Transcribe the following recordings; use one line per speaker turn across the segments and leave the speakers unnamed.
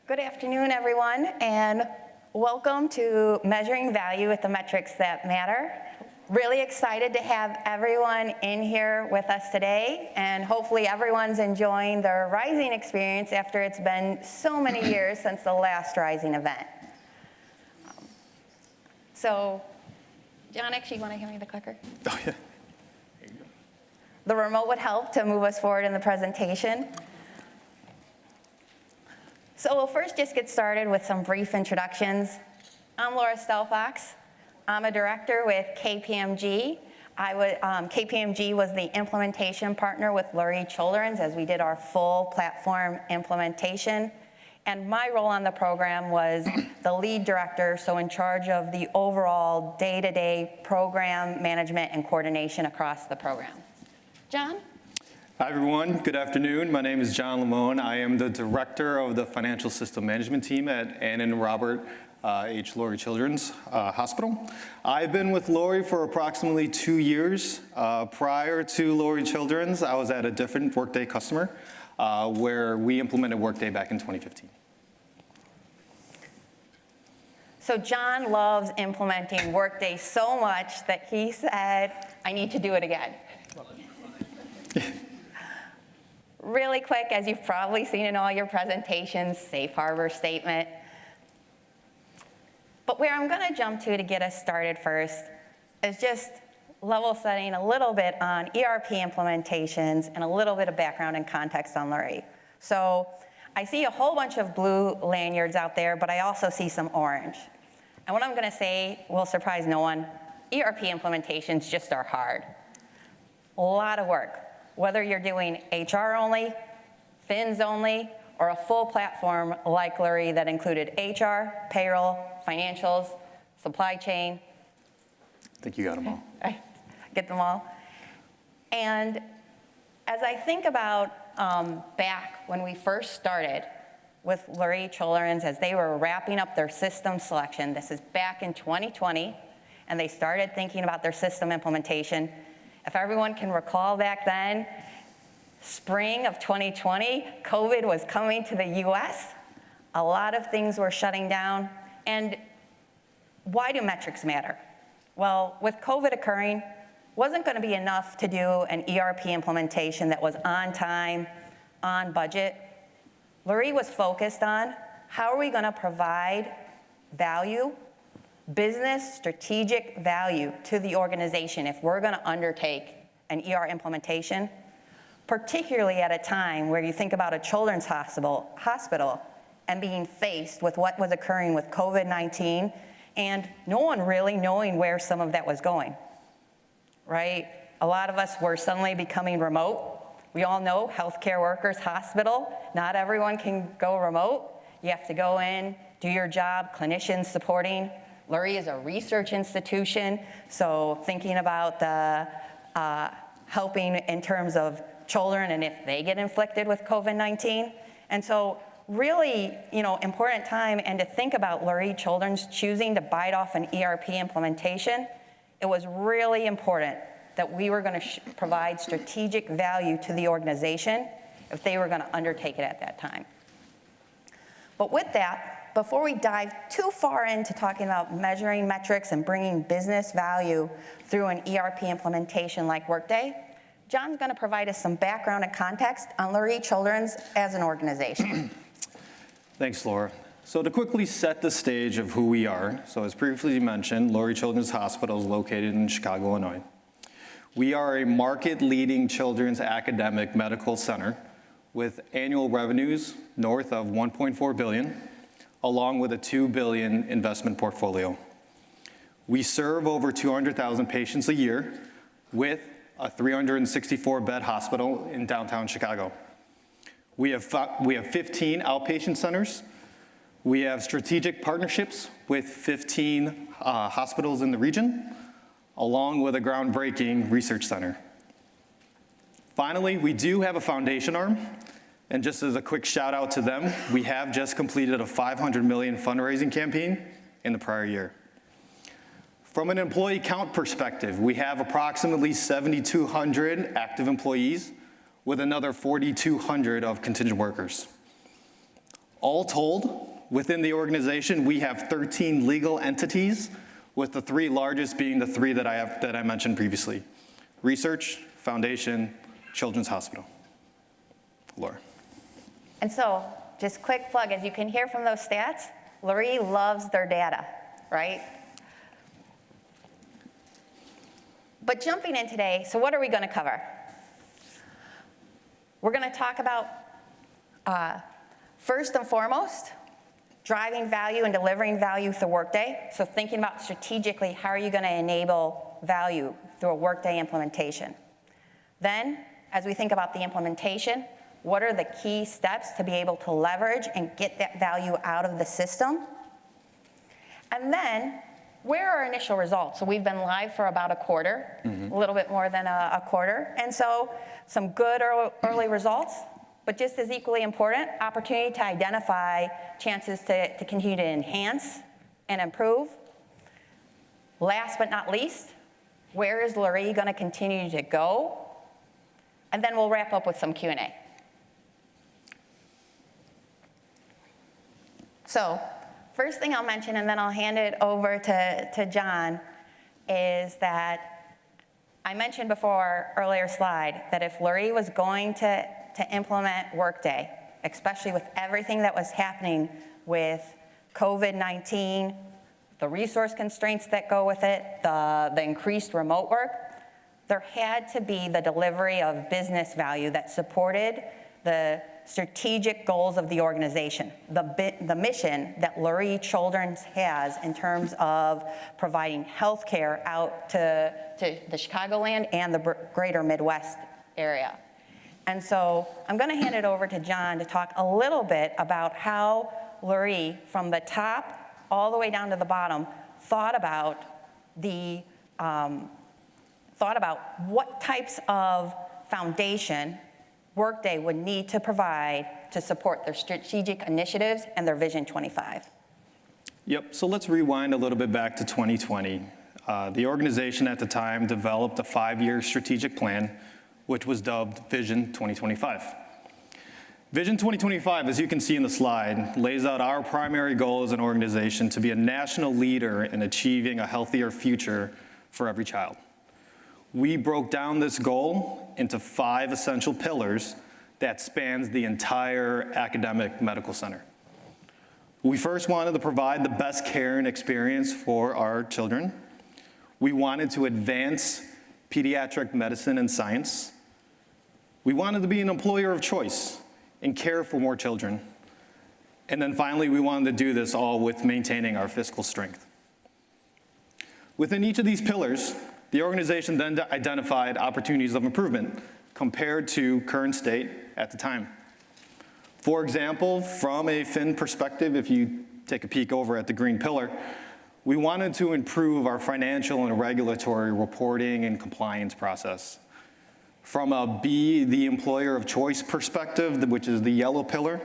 Good afternoon, everyone, and welcome to Measuring Value with the Metrics That Matter. Really excited to have everyone in here with us today, and hopefully everyone's enjoying their Rising experience after it's been so many years since the last Rising event. So, John, actually, you want to hand me the clicker?
Oh, yeah. There you go.
The remote would help to move us forward in the presentation. So we'll first just get started with some brief introductions. I'm Laura Stelfox. I'm a director with KPMG. KPMG was the implementation partner with Lurie Childrens as we did our full platform implementation. And my role on the program was the lead director, so in charge of the overall day-to-day program management and coordination across the program. John?
Hi, everyone. Good afternoon. My name is John Lamone. I am the director of the financial system management team at Ann and Robert H. Lurie Children's Hospital. I've been with Lurie for approximately 2 years. Prior to Lurie Children's, I was at a different Workday customer where we implemented Workday back in 2015.
So John loves implementing Workday so much that he said, I need to do it again. Really quick, as you've probably seen in all your presentations, safe harbor statement. But where I'm gonna jump to get us started first is just level setting a little bit on ERP implementations and a little bit of background and context on Lurie. So I see a whole bunch of blue lanyards out there, but I also see some orange. And what I'm gonna say will surprise no one. ERP implementations just are hard. A lot of work. Whether you're doing HR only, fins only, or a full platform like Lurie that included HR, payroll, financials, supply chain.
I think you got them all.
I get them all. And as I think about back when we first started with Lurie Childrens, as they were wrapping up their system selection, this is back in 2020, and they started thinking about their system implementation. If everyone can recall back then, spring of 2020, COVID was coming to the US. A lot of things were shutting down. And why do metrics matter? Well, with COVID occurring, wasn't gonna be enough to do an ERP implementation that was on time, on budget. Lurie was focused on how are we gonna provide value, business strategic value to the organization if we're gonna undertake an ER implementation, particularly at a time where you think about a children's hospital and being faced with what was occurring with COVID-19 and no one really knowing where some of that was going, right? A lot of us were suddenly becoming remote. We all know healthcare workers, hospital, not everyone can go remote. You have to go in, do your job, clinicians supporting. Lurie is a research institution, so thinking about the helping in terms of children and if they get inflicted with COVID-19. And so really, important time, and to think about Lurie Children's choosing to bite off an ERP implementation, it was really important that we were gonna provide strategic value to the organization if they were gonna undertake it at that time. But with that, before we dive too far into talking about measuring metrics and bringing business value through an ERP implementation like Workday, John's gonna provide us some background and context on Lurie Children's as an organization.
Thanks, Laura. So to quickly set the stage of who we are, so as previously mentioned, Lurie Children's Hospital is located in Chicago, Illinois. We are a market-leading children's academic medical center with annual revenues north of $1.4 billion, along with a $2 billion investment portfolio. We serve over 200,000 patients a year with a 364-bed hospital in downtown Chicago. We have 15 outpatient centers. We have strategic partnerships with 15 hospitals in the region, along with a groundbreaking research center. Finally, we do have a foundation arm. And just as a quick shout out to them, we have just completed a $500 million fundraising campaign in the prior year. From an employee count perspective, we have approximately 7,200 active employees with another 4,200 of contingent workers. All told, within the organization, we have 13 legal entities, with the 3 largest being the 3 that I mentioned previously: Research, Foundation, Children's Hospital. Laura.
And so, just quick plug, as you can hear from those stats, Lurie loves their data, right? But jumping in today, so what are we going to cover? We're going to talk about, first and foremost, driving value and delivering value through Workday. So thinking about strategically, how are you going to enable value through a Workday implementation? Then, as we think about the implementation, what are the key steps to be able to leverage and get that value out of the system? And then, where are our initial results? So we've been live for about a quarter, a little bit more than a quarter. And so some good early results, but just as equally important, opportunity to identify chances to continue to enhance and improve. Last but not least, where is Lurie going to continue to go? And then we'll wrap up with some Q&A. So, first thing I'll mention, and then I'll hand it over to John, is that I mentioned before, earlier slide, that if Lurie was going to implement Workday, especially with everything that was happening with COVID-19, the resource constraints that go with it, the increased remote work, there had to be the delivery of business value that supported the strategic goals of the organization, the mission that Lurie Childrens has in terms of providing health care out to the Chicagoland and the greater Midwest area. And so I'm going to hand it over to John to talk a little bit about how Lurie, from the top all the way down to the bottom, thought about what types of foundation Workday would need to provide to support their strategic initiatives and their Vision 25.
Yep, so let's rewind a little bit back to 2020. The organization at the time developed a 5-year strategic plan, which was dubbed Vision 2025. Vision 2025, as you can see in the slide, lays out our primary goal as an organization to be a national leader in achieving a healthier future for every child. We broke down this goal into 5 essential pillars that spans the entire academic medical center. We first wanted to provide the best care and experience for our children. We wanted to advance pediatric medicine and science. We wanted to be an employer of choice and care for more children. And then finally, we wanted to do this all with maintaining our fiscal strength. Within each of these pillars, the organization then identified opportunities of improvement compared to current state at the time. For example, from a fin perspective, if you take a peek over at the green pillar, we wanted to improve our financial and regulatory reporting and compliance process. From a be the employer of choice perspective, which is the yellow pillar,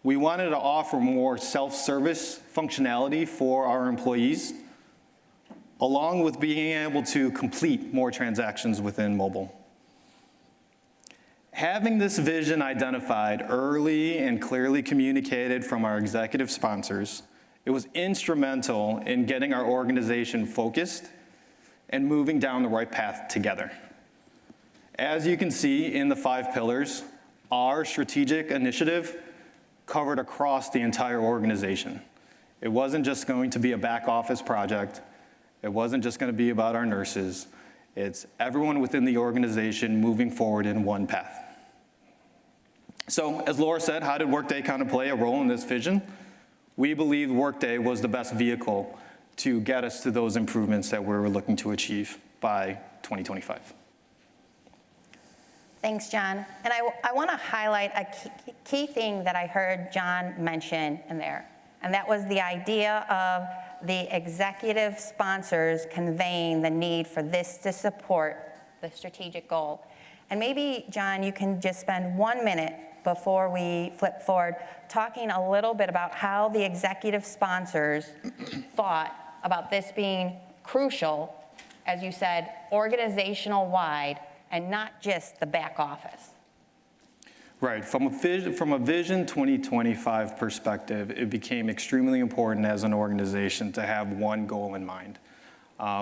we wanted to offer more self-service functionality for our employees, along with being able to complete more transactions within mobile. Having this vision identified early and clearly communicated from our executive sponsors, it was instrumental in getting our organization focused and moving down the right path together. As you can see in the 5 pillars, our strategic initiative covered across the entire organization. It wasn't just going to be a back office project. It wasn't just going to be about our nurses. It's everyone within the organization moving forward in one path. So, as Laura said, how did Workday kind of play a role in this vision? We believe Workday was the best vehicle to get us to those improvements that we were looking to achieve by 2025.
Thanks, John. And I want to highlight a key thing that I heard John mention in there, and that was the idea of the executive sponsors conveying the need for this to support the strategic goal. And maybe, John, you can just spend 1 minute before we flip forward talking a little bit about how the executive sponsors thought about this being crucial, as you said, organizational-wide, and not just the back office.
Right, from a Vision 2025 perspective, it became extremely important as an organization to have one goal in mind.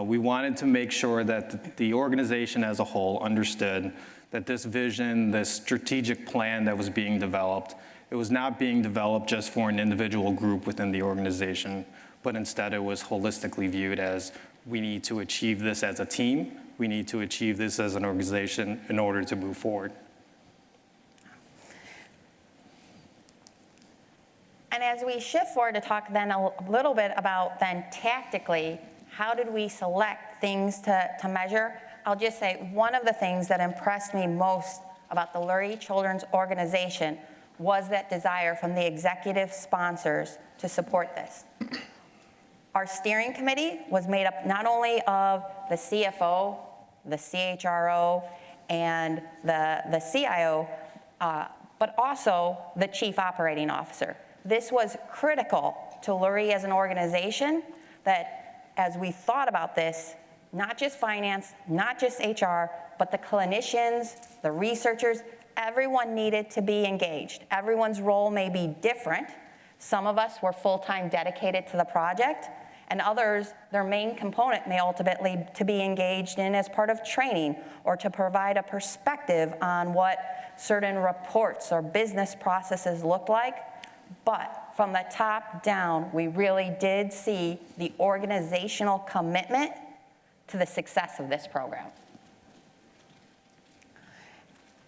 We wanted to make sure that the organization as a whole understood that this vision, this strategic plan that was being developed, it was not being developed just for an individual group within the organization, but instead it was holistically viewed as we need to achieve this as a team, we need to achieve this as an organization in order to move forward.
And as we shift forward to talk then a little bit about then tactically, how did we select things to measure? I'll just say one of the things that impressed me most about the Lurie Children's organization was that desire from the executive sponsors to support this. Our steering committee was made up not only of the CFO, the CHRO, and the CIO, but also the chief operating officer. This was critical to Lurie as an organization, that as we thought about this, not just finance, not just HR, but the clinicians, the researchers, everyone needed to be engaged. Everyone's role may be different. Some of us were full-time dedicated to the project, and others, their main component may ultimately to be engaged in as part of training or to provide a perspective on what certain reports or business processes look like. But from the top down, we really did see the organizational commitment to the success of this program.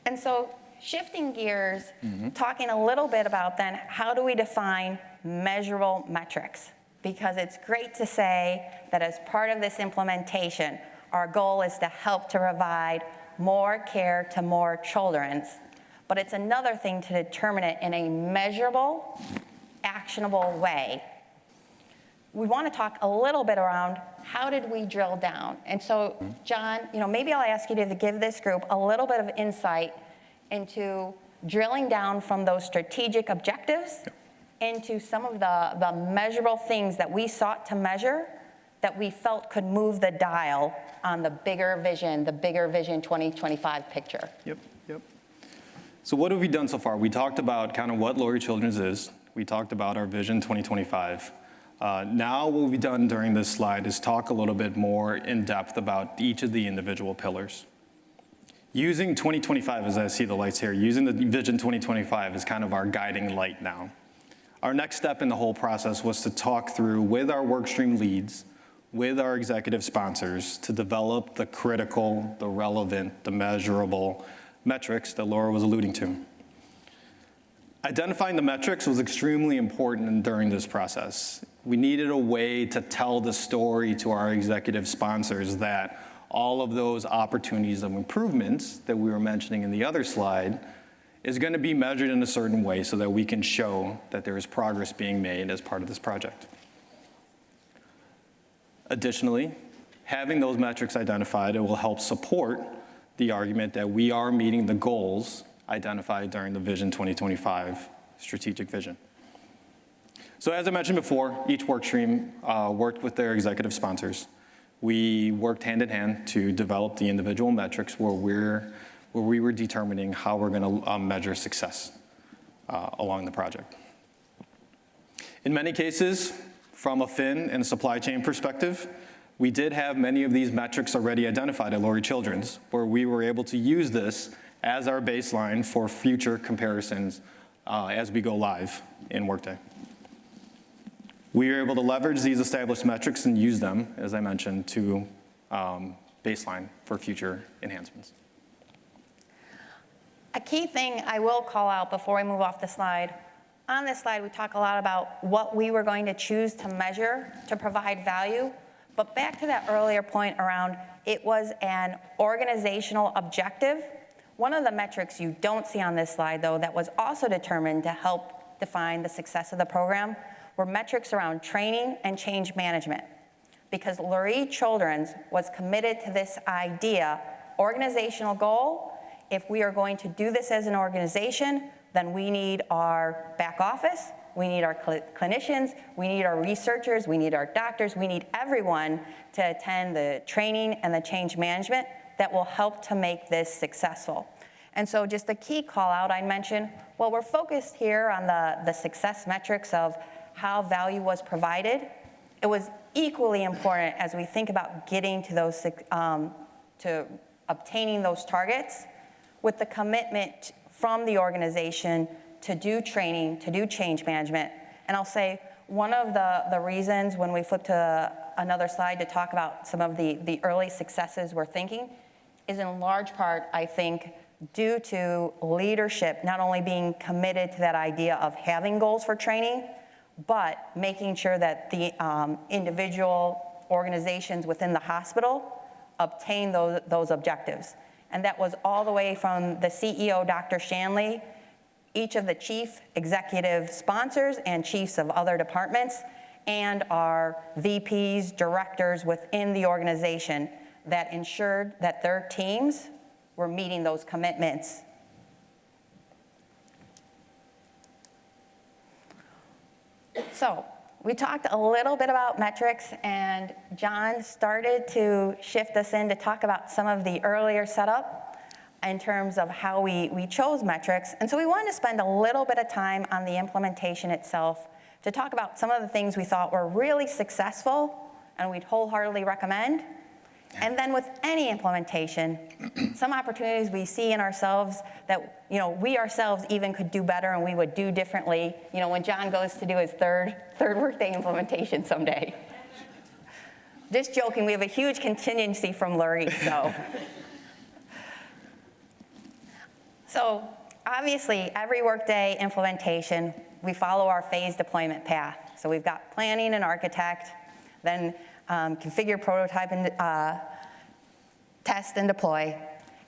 And so shifting gears, talking a little bit about then how do we define measurable metrics? Because it's great to say that as part of this implementation, our goal is to help to provide more care to more children. But it's another thing to determine it in a measurable, actionable way. We want to talk a little bit around how did we drill down? And so, John, maybe I'll ask you to give this group a little bit of insight into drilling down from those strategic objectives into some of the measurable things that we sought to measure that we felt could move the dial on the bigger Vision 2025 picture.
Yep. So what have we done so far? We talked about kind of what Lurie Children's is. We talked about our Vision 2025. Now what we've done during this slide is talk a little bit more in depth about each of the individual pillars. Using 2025, as I see the lights here, using the Vision 2025 is kind of our guiding light now. Our next step in the whole process was to talk through with our workstream leads, with our executive sponsors, to develop the critical, the relevant, the measurable metrics that Laura was alluding to. Identifying the metrics was extremely important during this process. We needed a way to tell the story to our executive sponsors that all of those opportunities of improvements that we were mentioning in the other slide is going to be measured in a certain way so that we can show that there is progress being made as part of this project. Additionally, having those metrics identified, it will help support the argument that we are meeting the goals identified during the Vision 2025 strategic vision. So as I mentioned before, each work stream worked with their executive sponsors. We worked hand in hand to develop the individual metrics where we were determining how we're going to measure success along the project. In many cases, from a fin and supply chain perspective, we did have many of these metrics already identified at Lurie Children's, where we were able to use this as our baseline for future comparisons as we go live in Workday. We were able to leverage these established metrics and use them, as I mentioned, to baseline for future enhancements.
A key thing I will call out before we move off the slide, on this slide we talk a lot about what we were going to choose to measure to provide value, but back to that earlier point around it was an organizational objective. One of the metrics you don't see on this slide, though, that was also determined to help define the success of the program were metrics around training and change management. Because Lurie Children's was committed to this idea, organizational goal, if we are going to do this as an organization, then we need our back office, we need our clinicians, we need our researchers, we need our doctors, we need everyone to attend the training and the change management that will help to make this successful. And so just a key call out I'd mention, well, we're focused here on the success metrics of how value was provided. It was equally important as we think about getting to those, to obtaining those targets, with the commitment from the organization to do training, to do change management. And I'll say one of the reasons when we flip to another slide to talk about some of the early successes we're thinking is in large part, I think, due to leadership not only being committed to that idea of having goals for training, but making sure that the individual organizations within the hospital obtain those objectives. And that was all the way from the CEO, Dr. Shanley, each of the chief executive sponsors and chiefs of other departments, and our VPs, directors within the organization that ensured that their teams were meeting those commitments. So we talked a little bit about metrics, and John started to shift us in to talk about some of the earlier setup in terms of how we chose metrics. And so we wanted to spend a little bit of time on the implementation itself to talk about some of the things we thought were really successful and we'd wholeheartedly recommend. And then with any implementation, some opportunities we see in ourselves that, we ourselves even could do better and we would do differently, when John goes to do his third Workday implementation someday. Just joking, we have a huge contingency from Lurie, so. So obviously, every Workday implementation, we follow our phase deployment path. So we've got planning and architect, then configure, prototype, and test and deploy.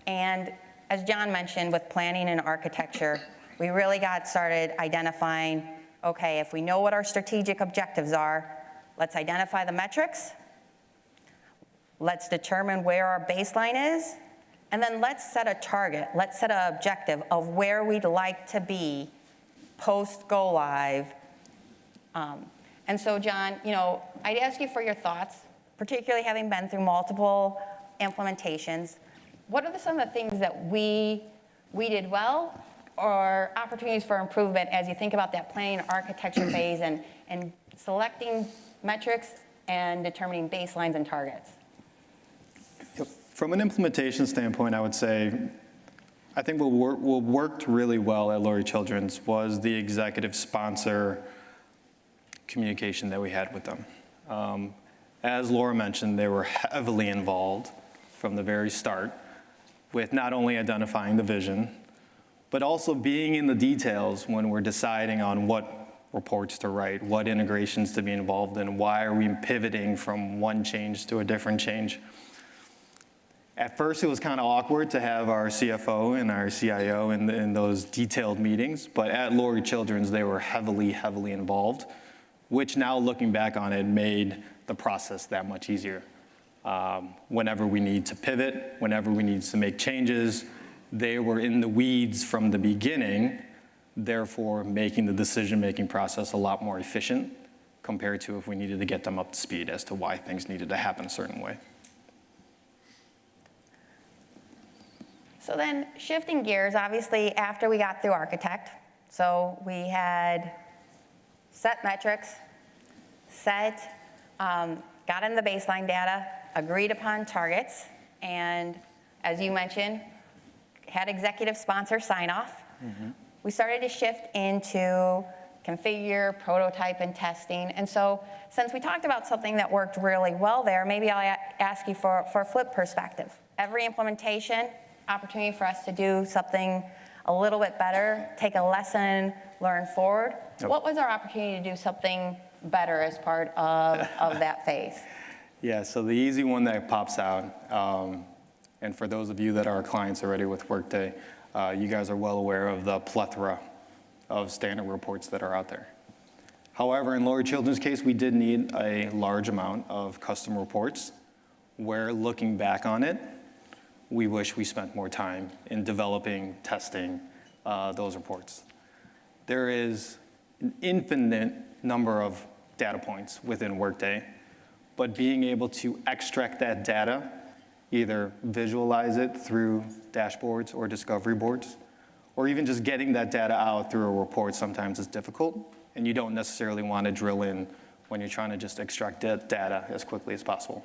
And as John mentioned, with planning and architecture, we really got started identifying, okay, if we know what our strategic objectives are, let's identify the metrics, let's determine where our baseline is, and then let's set a target, let's set an objective of where we'd like to be post-go live. And so, John, I'd ask you for your thoughts, particularly having been through multiple implementations. What are some of the things that we did well, or opportunities for improvement as you think about that planning architecture phase and selecting metrics and determining baselines and targets?
From an implementation standpoint, I would say, I think what worked really well at Lurie Childrens was the executive sponsor communication that we had with them. As Laura mentioned, they were heavily involved from the very start with not only identifying the vision, but also being in the details when we're deciding on what reports to write, what integrations to be involved in, why are we pivoting from one change to a different change. At first, it was kind of awkward to have our CFO and our CIO in those detailed meetings, but at Lurie Childrens, they were heavily, heavily involved, which now looking back on it made the process that much easier. Whenever we need to pivot, whenever we need to make changes, they were in the weeds from the beginning, therefore making the decision-making process a lot more efficient compared to if we needed to get them up to speed as to why things needed to happen a certain way.
So then shifting gears, obviously after we got through architect, so we had set metrics, got in the baseline data, agreed upon targets, and as you mentioned, had executive sponsor sign off. Mm-hmm. We started to shift into configure, prototype, and testing. And so since we talked about something that worked really well there, maybe I'll ask you for a flip perspective. Every implementation, opportunity for us to do something a little bit better, take a lesson, learn forward. Yep. What was our opportunity to do something better as part of that phase?
Yeah, so the easy one that pops out, and for those of you that are clients already with Workday, you guys are well aware of the plethora of standard reports that are out there. However, in Lurie Childrens' case, we did need a large amount of custom reports where, looking back on it, we wish we spent more time in developing, testing those reports. There is an infinite number of data points within Workday, but being able to extract that data either visualize it through dashboards or discovery boards, or even just getting that data out through a report sometimes is difficult, and you don't necessarily want to drill in when you're trying to just extract data as quickly as possible.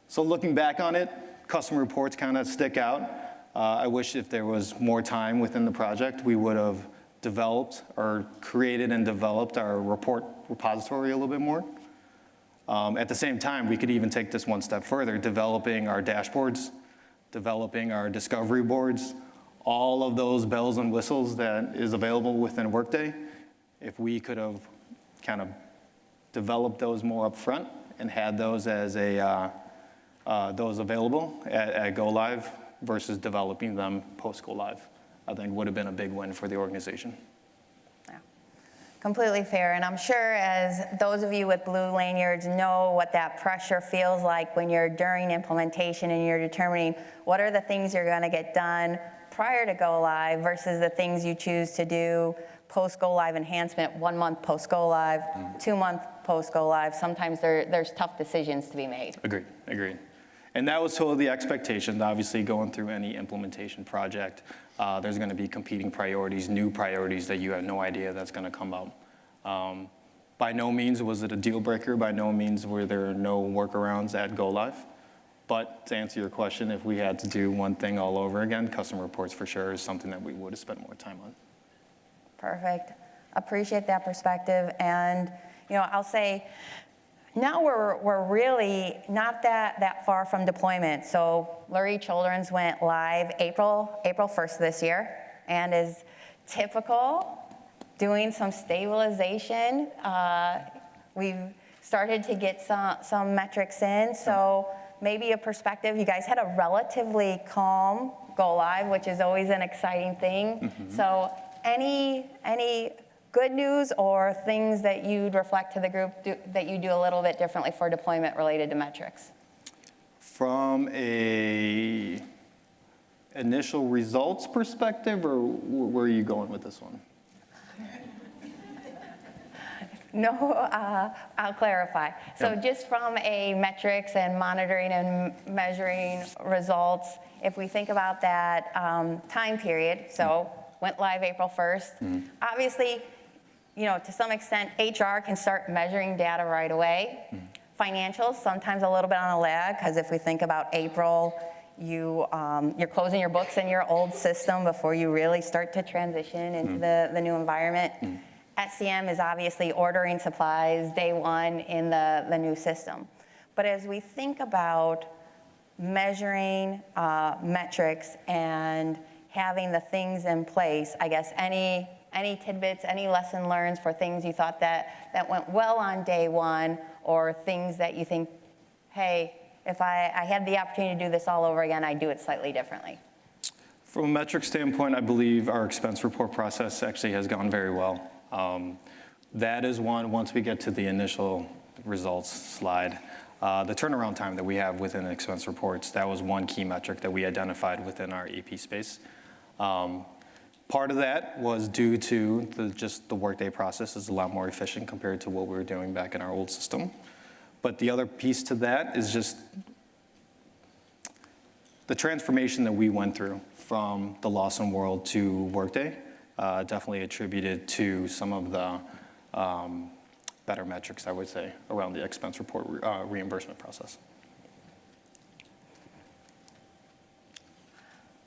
So looking back on it, customer reports kind of stick out. I wish if there was more time within the project, we would have developed or created and developed our report repository a little bit more. At the same time, we could even take this one step further, developing our dashboards, developing our discovery boards, all of those bells and whistles that is available within Workday. If we could have kind of developed those more upfront and had those as those available at Go Live versus developing them post Go Live, I think would have been a big win for the organization.
Completely fair, and I'm sure as those of you with blue lanyards know what that pressure feels like when you're during implementation and you're determining what are the things you're going to get done prior to go live versus the things you choose to do post go live enhancement, 1 month post go live, 2 month post go live. Sometimes there's tough decisions to be made.
Agreed. And that was totally the expectation. Obviously, going through any implementation project, there's going to be competing priorities, new priorities that you have no idea that's going to come up. By no means was it a deal breaker. By no means were there no workarounds at Go Live. But to answer your question, if we had to do one thing all over again, customer reports for sure is something that we would have spent more time on.
Perfect. Appreciate that perspective. And I'll say, now we're really not that far from deployment. So Lurie Childrens went live April 1st this year, and is typical, doing some stabilization. We've started to get some metrics in. So maybe a perspective, you guys had a relatively calm go live, which is always an exciting thing. Mm-hmm. So any good news or things that you'd reflect to the group that you do a little bit differently for deployment related to metrics?
From a initial results perspective, or where are you going with this one?
No, I'll clarify. So just from a metrics and monitoring and measuring results, if we think about that time period, so went live April 1st, obviously, to some extent, HR can start measuring data right away. Financials, sometimes a little bit on a lag, because if we think about April, you're closing your books in your old system before you really start to transition into the new environment. SCM is obviously ordering supplies day one in the new system. But as we think about measuring metrics and having the things in place, I guess any tidbits, any lesson learned for things you thought that went well on day one, or things that you think, hey, if I had the opportunity to do this all over again, I'd do it slightly differently?
From a metric standpoint, I believe our expense report process actually has gone very well. That is one, once we get to the initial results slide, the turnaround time that we have within expense reports, that was one key metric that we identified within our AP space. Part of that was due to just the Workday process is a lot more efficient compared to what we were doing back in our old system. But the other piece to that is just the transformation that we went through from the Lawson world to Workday, definitely attributed to some of the better metrics, I would say, around the expense report reimbursement process.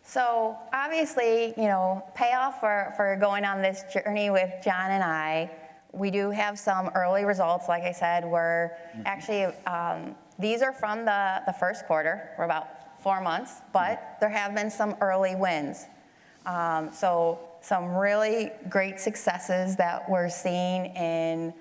So obviously, payoff for going on this journey with John and I, we do have some early results. Like I said, we're actually, these are from the first quarter. We're about 4 months, but there have been some early wins. So some really great successes that we're seeing in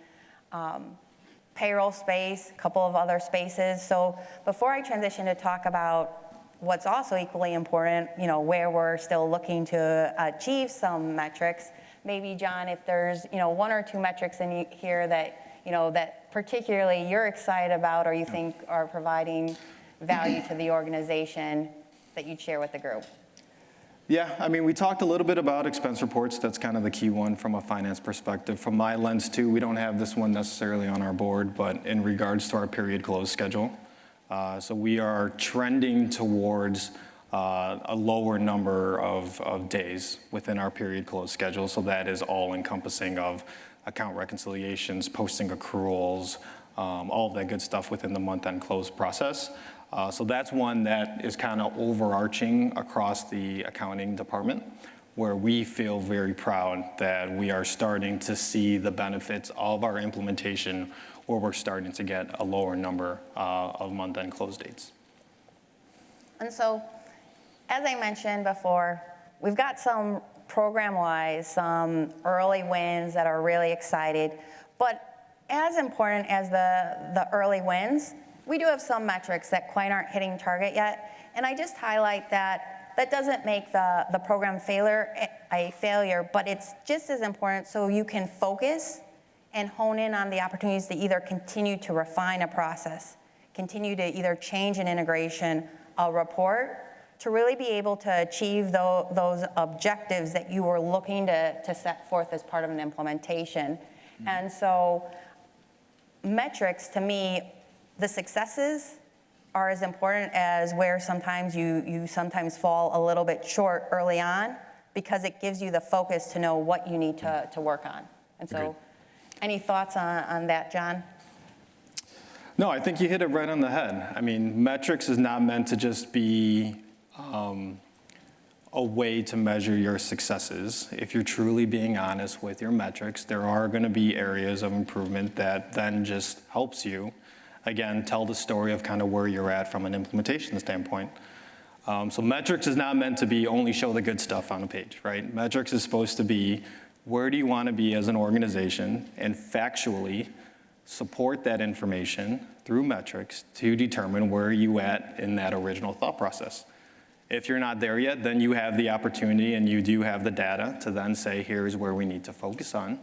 payroll space, a couple of other spaces. So before I transition to talk about what's also equally important, where we're still looking to achieve some metrics, maybe John, if there's, 1 or 2 metrics in here that, that particularly you're excited about or you think are providing value to the organization that you'd share with the group.
Yeah, we talked a little bit about expense reports. That's kind of the key one from a finance perspective. From my lens too, we don't have this one necessarily on our board, but in regards to our period close schedule, So we are trending towards a lower number of days within our period close schedule. So that is all encompassing of account reconciliations, posting accruals, all of that good stuff within the month-end close process. So that's one that is kind of overarching across the accounting department, where we feel very proud that we are starting to see the benefits of our implementation, where we're starting to get a lower number of month-end close dates.
And so, as I mentioned before, we've got some program-wise, some early wins that are really excited, but as important as the early wins, we do have some metrics that quite aren't hitting target yet, and I just highlight that doesn't make the program a failure, but it's just as important so you can focus and hone in on the opportunities to either continue to refine a process, continue to either change an integration, a report, to really be able to achieve those objectives that you were looking to set forth as part of an implementation. Mm-hmm. And so metrics, to me, the successes are as important as where sometimes you sometimes fall a little bit short early on, because it gives you the focus to know what you need to work on. And so,
Agreed.
Any thoughts on that, John?
No, I think you hit it right on the head. I mean, metrics is not meant to just be a way to measure your successes. If you're truly being honest with your metrics, there are going to be areas of improvement that then just helps you, again, tell the story of kind of where you're at from an implementation standpoint. So metrics is not meant to be only show the good stuff on a page, right? Metrics is supposed to be, where do you want to be as an organization, and factually support that information through metrics to determine where you at in that original thought process. If you're not there yet, then you have the opportunity and you do have the data to then say, here's where we need to focus on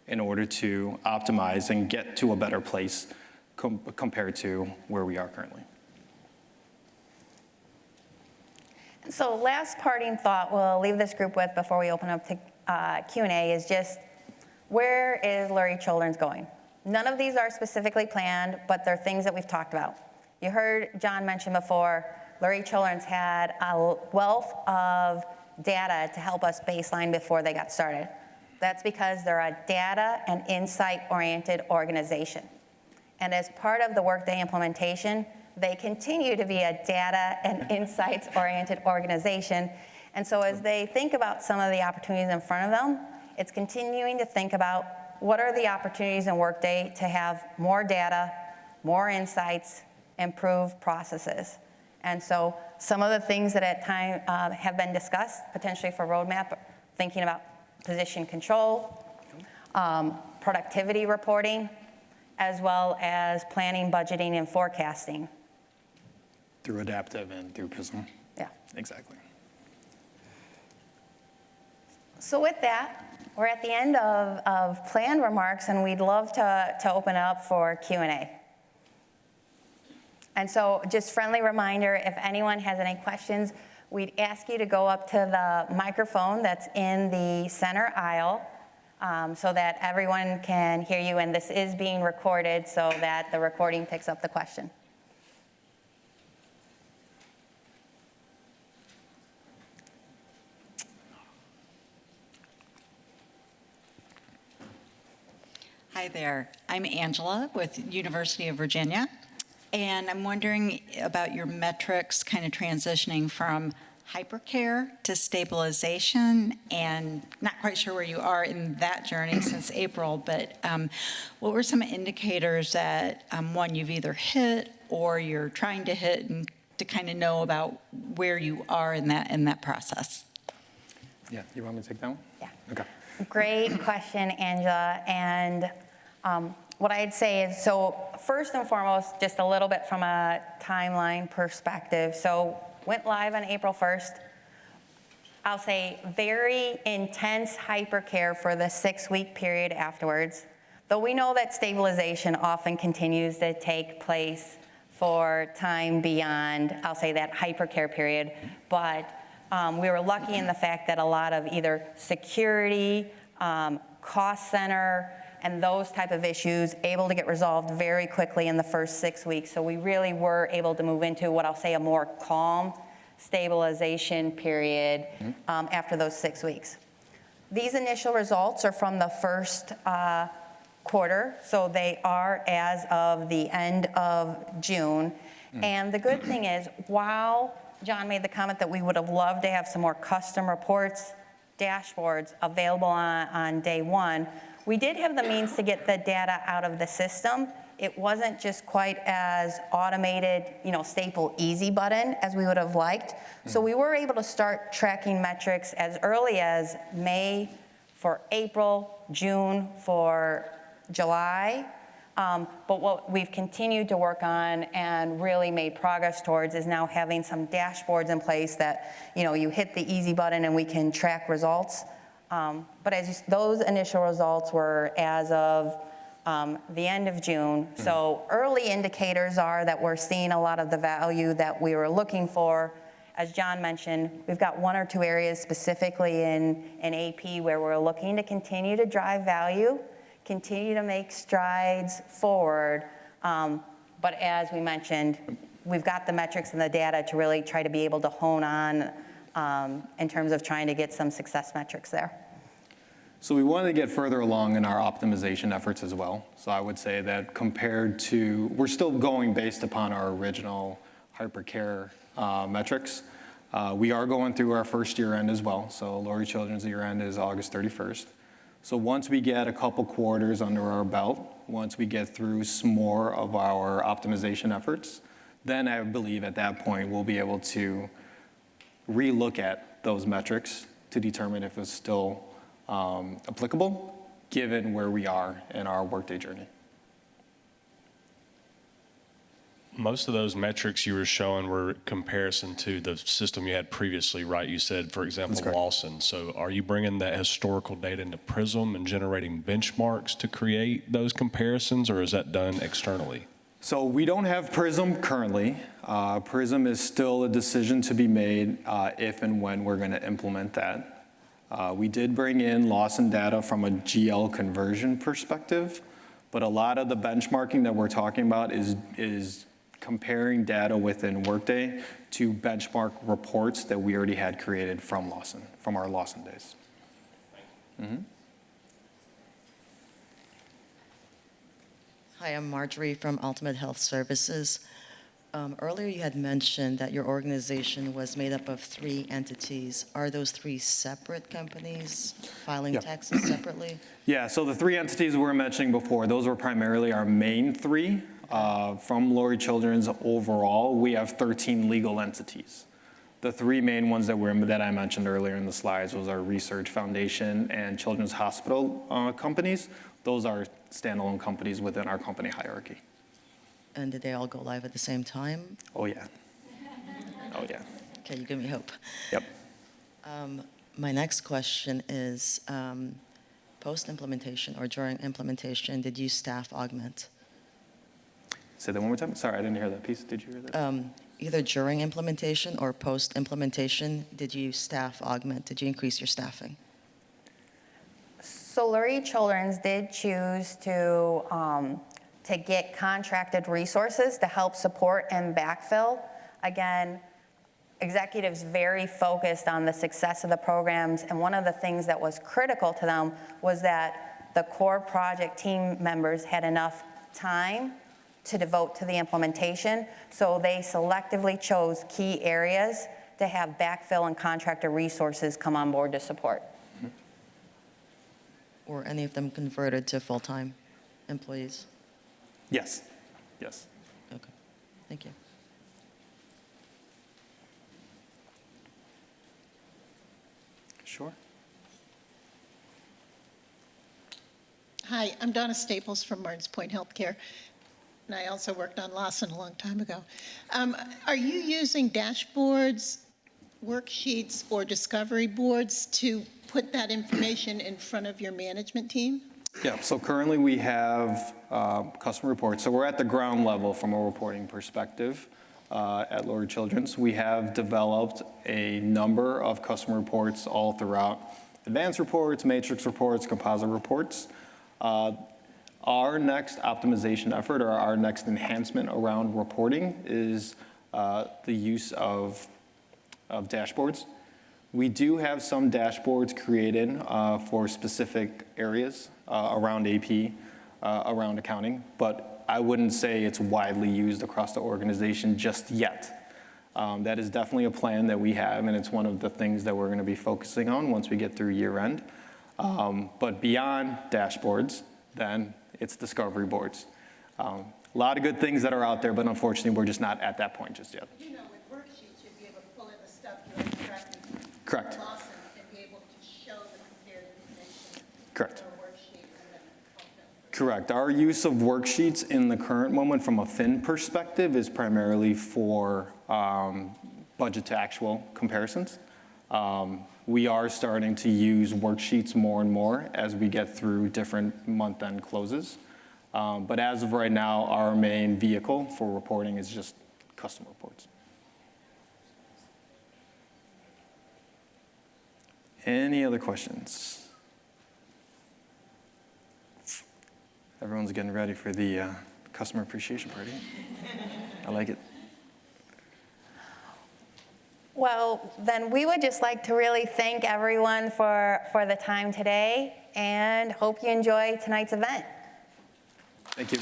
in order to optimize and get to a better place compared to where we are currently.
So last parting thought we'll leave this group with before we open up to Q&A is just, where is Lurie Childrens going? None of these are specifically planned, but they're things that we've talked about. You heard John mention before, Lurie Childrens had a wealth of data to help us baseline before they got started. That's because they're a data and insight-oriented organization. And as part of the Workday implementation, they continue to be a data and insights-oriented organization. And so as they think about some of the opportunities in front of them, it's continuing to think about what are the opportunities in Workday to have more data, more insights, improve processes. And so some of the things that at time have been discussed potentially for roadmap, thinking about position control, productivity reporting, as well as planning, budgeting, and forecasting.
Through Adaptive and through Prism.
Yeah.
Exactly.
So with that, we're at the end of planned remarks, and we'd love to open up for Q&A. And so just friendly reminder, if anyone has any questions, we'd ask you to go up to the microphone that's in the center aisle so that everyone can hear you. And this is being recorded so that the recording picks up the question.
Hi there. I'm Angela with University of Virginia, and I'm wondering about your metrics kind of transitioning from hypercare to stabilization, and not quite sure where you are in that journey since April, but what were some indicators that, one, you've either hit or you're trying to hit, and to kind of know about where you are in that process?
Yeah, you want me to take that one?
Yeah.
Okay.
Great question, Angela. And what I'd say is, so first and foremost, just a little bit from a timeline perspective. So went live on April 1st. I'll say very intense hypercare for the 6-week period afterwards, though we know that stabilization often continues to take place for time beyond, I'll say, that hypercare period. But we were lucky in the fact that a lot of either security, cost center, and those type of issues, able to get resolved very quickly in the first 6 weeks. So we really were able to move into what I'll say a more calm stabilization period after those 6 weeks. These initial results are from the first quarter, so they are as of the end of June. And the good thing is, while John made the comment that we would have loved to have some more custom reports, dashboards available on day one, we did have the means to get the data out of the system. It wasn't just quite as automated, staple easy button as we would have liked. So we were able to start tracking metrics as early as May for April, June for July. But what we've continued to work on and really made progress towards is now having some dashboards in place that, you hit the easy button and we can track results. But those initial results were as of the end of June. So early indicators are that we're seeing a lot of the value that we were looking for. As John mentioned, we've got 1 or 2 areas specifically in AP where we're looking to continue to drive value, continue to make strides forward. But as we mentioned, we've got the metrics and the data to really try to be able to hone on in terms of trying to get some success metrics there.
So we wanted to get further along in our optimization efforts as well. So I would say that compared to, we're still going based upon our original hypercare metrics. We are going through our first year end as well. So Lurie Children's year end is August 31st. So once we get a couple quarters under our belt, once we get through some more of our optimization efforts, then I believe at that point we'll be able to relook at those metrics to determine if it's still applicable, given where we are in our workday journey.
Most of those metrics you were showing were comparison to the system you had previously, right? You said, for example, Lawson. So are you bringing that historical data into Prism and generating benchmarks to create those comparisons, or is that done externally?
So we don't have Prism currently. Prism is still a decision to be made if and when we're going to implement that. We did bring in Lawson data from a GL conversion perspective, but a lot of the benchmarking that we're talking about is comparing data within Workday to benchmark reports that we already had created from Lawson, from our Lawson days. Mm-hmm.
Hi, I'm Marjorie from Ultimate Health Services. Earlier you had mentioned that your organization was made up of 3 entities. Are those 3 separate companies filing taxes separately?
Yeah, so the 3 entities we were mentioning before, those were primarily our main 3. From Lurie Children's overall, we have 13 legal entities. The 3 main ones that I mentioned earlier in the slides was our Research Foundation and Children's Hospital companies. Those are standalone companies within our company hierarchy.
And did they all go live at the same time?
Oh, yeah. Oh, yeah.
Okay, you give me hope.
Yep.
My next question is, post-implementation or during implementation, did you staff augment?
Say that one more time. Sorry, I didn't hear that piece. Did you hear that?
Either during implementation or post-implementation, did you staff augment? Did you increase your staffing?
So Lurie Children's did choose to get contracted resources to help support and backfill. Again, executives very focused on the success of the programs, and one of the things that was critical to them was that the core project team members had enough time to devote to the implementation, so they selectively chose key areas to have backfill and contractor resources come on board to support.
Were any of them converted to full-time employees?
Yes. Yes.
Okay, thank you.
Sure.
Hi, I'm Donna Staples from Martins Point Healthcare, and I also worked on Lawson a long time ago. Are you using dashboards, worksheets, or discovery boards to put that information in front of your management team?
Yeah, so currently we have custom reports. So we're at the ground level from a reporting perspective at Lurie Children's. We have developed a number of custom reports all throughout advanced reports, matrix reports, composite reports. Our next optimization effort or our next enhancement around reporting is the use of dashboards. We do have some dashboards created for specific areas around AP, around accounting, but I wouldn't say it's widely used across the organization just yet. That is definitely a plan that we have, and it's one of the things that we're going to be focusing on once we get through year end. But beyond dashboards, then it's discovery boards. A lot of good things that are out there, but unfortunately, we're just not at that point just yet.
You know, with worksheets, you'd be able to pull in the stuff you extracted
Correct.
from Lawson and be able to show the comparative information
Correct.
in a worksheet and then help them.
Correct. Our use of worksheets in the current moment from a fin perspective is primarily for budget to actual comparisons. We are starting to use worksheets more and more as we get through different month-end closes. But as of right now, our main vehicle for reporting is just custom reports. Any other questions? Everyone's getting ready for the customer appreciation party. I like it.
Well, then we would just like to really thank everyone for the time today and hope you enjoy tonight's event.
Thank you.